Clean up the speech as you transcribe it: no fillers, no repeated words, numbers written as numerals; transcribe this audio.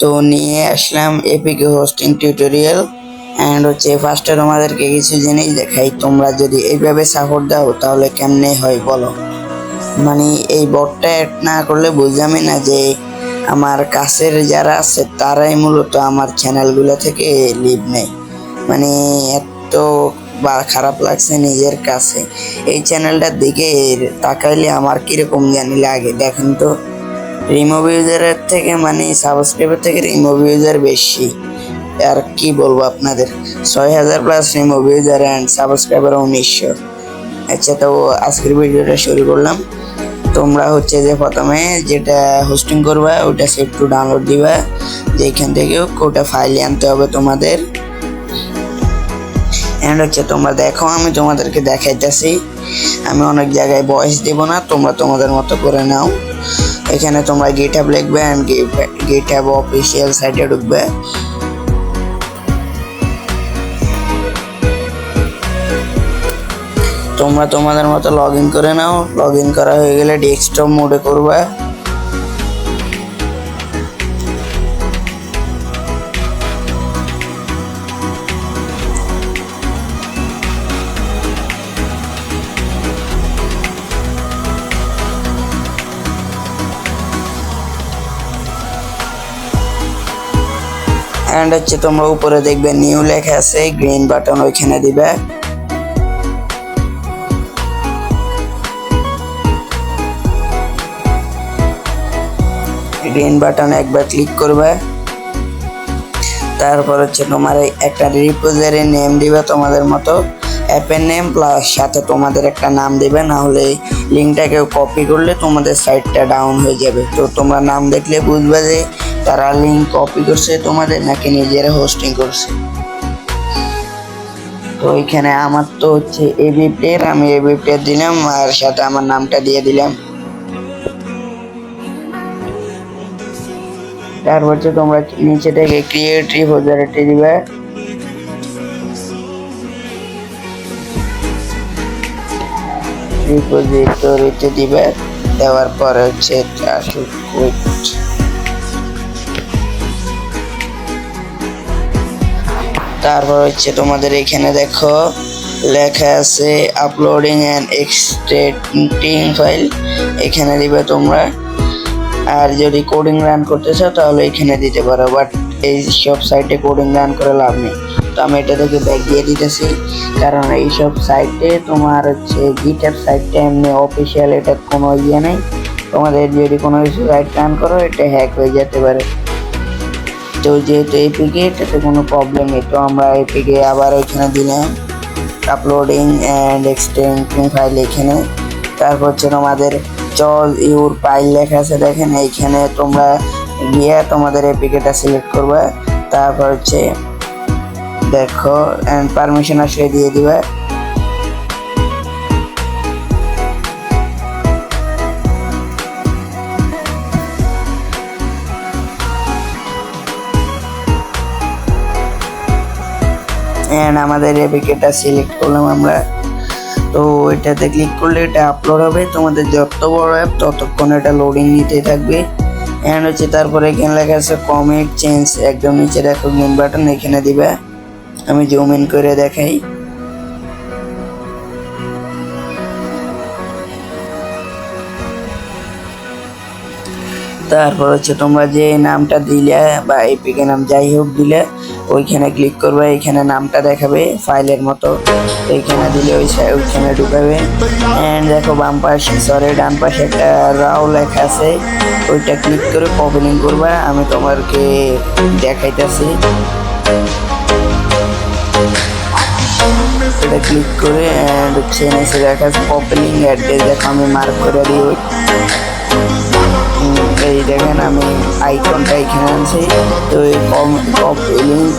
তো নিয়ে আসলাম APK hosting tutorial. And হচ্ছে ফার্স্টে তোমাদেরকে কিছু জিনিস দেখাই, তোমরা যদি এইভাবে সাপোর্ট দাও তাহলে কেমনে হয় বলো। মানে এই বটটা অ্যাড না করলে বুঝলামই না যে আমার কাছের যারা আছে তারাই মূলত আমার চ্যানেলগুলো থেকে লিভ নেয়। মানে এত বা খারাপ লাগছে নিজের কাছে। এই চ্যানেলটার দিকে তাকাইলে আমার কিরকম জানি লাগে। দেখেন তো, রিমুভ ইউজারের থেকে মানে সাবস্ক্রাইবার থেকে রিমুভ ইউজার বেশি। আর কি বলবো আপনাদের, 6000 plus remove user and subscriber 1900। আচ্ছা, তো আজকের ভিডিওটা শুরু করলাম। তোমরা হচ্ছে যে প্রথমে যেটা হোস্টিং করবা ওটা সেভ টু ডাউনলোড দিবা, যেখান থেকে ওটা ফাইলে আনতে হবে তোমাদের। অ্যান্ড হচ্ছে তোমরা দেখো, আমি তোমাদেরকে দেখাইতেছি। আমি অনেক জায়গায় ভয়েস দেব না, তোমরা তোমাদের মতো করে নাও। এখানে তোমরা গিটহাব লিখবে অ্যান্ড গিটহাব অফিসিয়াল সাইটে ঢুকবে। তোমরা তোমাদের মতো লগ ইন করে নাও। লগ ইন করা হয়ে গেলে ডেস্কটপ মোডে করবা। অ্যান্ড হচ্ছে তোমরা উপরে দেখবে নিউ লেখা আছে, গ্রিন বাটন, ওইখানে দিবে। গ্রিন বাটনে একবার ক্লিক করবে। তারপর হচ্ছে তোমার একটা রিপোজিটরি নেম দিবে তোমাদের মতো, অ্যাপের নেম প্লাস সাথে তোমাদের একটা নাম দিবে, না হলে লিঙ্কটাকে কপি করলে তোমাদের সাইটটা ডাউন হয়ে যাবে। তো তোমরা নাম দেখলে বুঝবে যে তারা লিঙ্ক কপি করছে তোমাদের নাকি নিজেরা হোস্টিং করছে। তো এখানে আমার তো হচ্ছে এবি প্লেয়ার, আমি এবি প্লেয়ার দিলাম আর সাথে আমার নামটা দিয়ে দিলাম। তারপর হচ্ছে তোমরা নিচে থেকে ক্রিয়েট রিপোজিটরি দিবে। রিপোজিটরিতে দিবে, দেওয়ার পরে হচ্ছে তারপর হচ্ছে তোমাদের এখানে দেখো লেখা আছে আপলোডিং অ্যান্ড এক্সট্রাক্টিং ফাইল, এখানে দিবে তোমরা। আর যদি কোডিং রান করতে চাও তাহলে এখানে দিতে পারো, বাট এই সব সাইটে কোডিং রান করে লাভ নেই। তো আমি এটা থেকে ব্যাক দিয়ে দিতেছি, কারণ এইসব সাইটে তোমার হচ্ছে গিটহাব সাইটটা এমনি অফিসিয়াল, এটা কোনো ইয়ে নেই। তোমাদের যদি কোনো কিছু সাইট রান করো এটা হ্যাক হয়ে যেতে পারে। তো যেহেতু এপিকে এটাতে কোনো প্রবলেম নেই, তো আমরা এপিকে আবার ওইখানে দিলাম আপলোডিং অ্যান্ড এক্সটেন্ডিং ফাইল এখানে। তারপর হচ্ছে তোমাদের চল ইউর ফাইল লেখা আছে, দেখেন এইখানে তোমরা গিয়ে তোমাদের এপিকেটা সিলেক্ট করবে। তারপর হচ্ছে দেখো অ্যান্ড পারমিশন আসলে দিয়ে দিবে। অ্যান্ড আমাদের এপিকেটা সিলেক্ট করলাম আমরা। তো এটাতে ক্লিক করলে এটা আপলোড হবে। তোমাদের যত বড় অ্যাপ ততক্ষণ এটা লোডিং নিতে থাকবে। অ্যান্ড হচ্ছে তারপরে এখানে লেখা আছে কমিট চেঞ্জ, একদম নিচে দেখো গ্রিন বাটন, এখানে দিবে। আমি জুম ইন করে দেখাই। তারপর হচ্ছে তোমরা যে নামটা দিলে বা এপিকে নাম যাই হোক দিলে ওইখানে ক্লিক করবে, এখানে নামটা দেখাবে ফাইলের মতো, এইখানে দিলে ওইখানে ঢুকাবে। অ্যান্ড দেখো ডান পাশে একটা রাও লেখা আছে, ওইটা ক্লিক করে ওপেনিং করবা। আমি তোমাকে দেখাইতেছি, এটা ক্লিক করে অ্যান্ড হচ্ছে নিচে লেখা আছে ওপেনিং অ্যাড্রেস, দেখো আমি মার্ক করে দিই। এই দেখেন আমি আইকনটা এখানে আনছি। তো এই লিঙ্ক